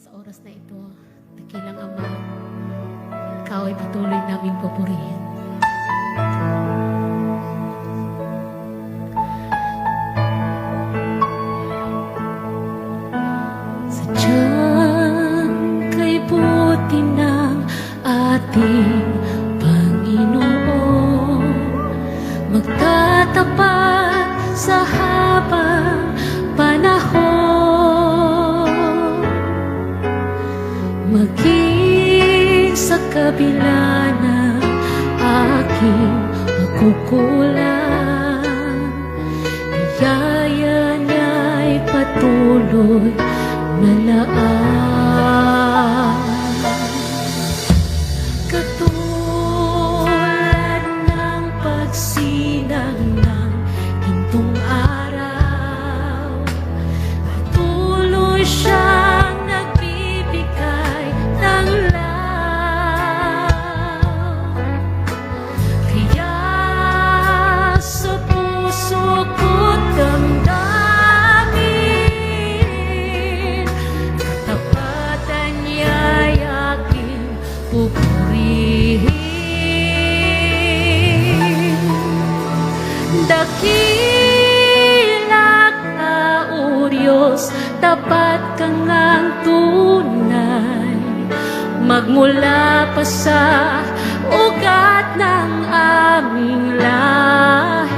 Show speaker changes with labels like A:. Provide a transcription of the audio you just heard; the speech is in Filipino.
A: Sa oras na ito, dakilang Ama, Ikaw ay patuloy naming pupurihin. Sadyang kay buti ng ating Panginoon, magtatapat sa habang panahon, maging sa kabila ng aking magkukulang, biyaya niya'y patuloy na laan. Katulad ng pagsinag ng gintong araw, patuloy siyang nagbibigay ng law. Kaya sa puso ko't damdamin, katapatan niya'y aking pupurihin. Dakila ka, O Diyos, tapat ka ngang tunay, magmula pa sa ugat ng aming lahi.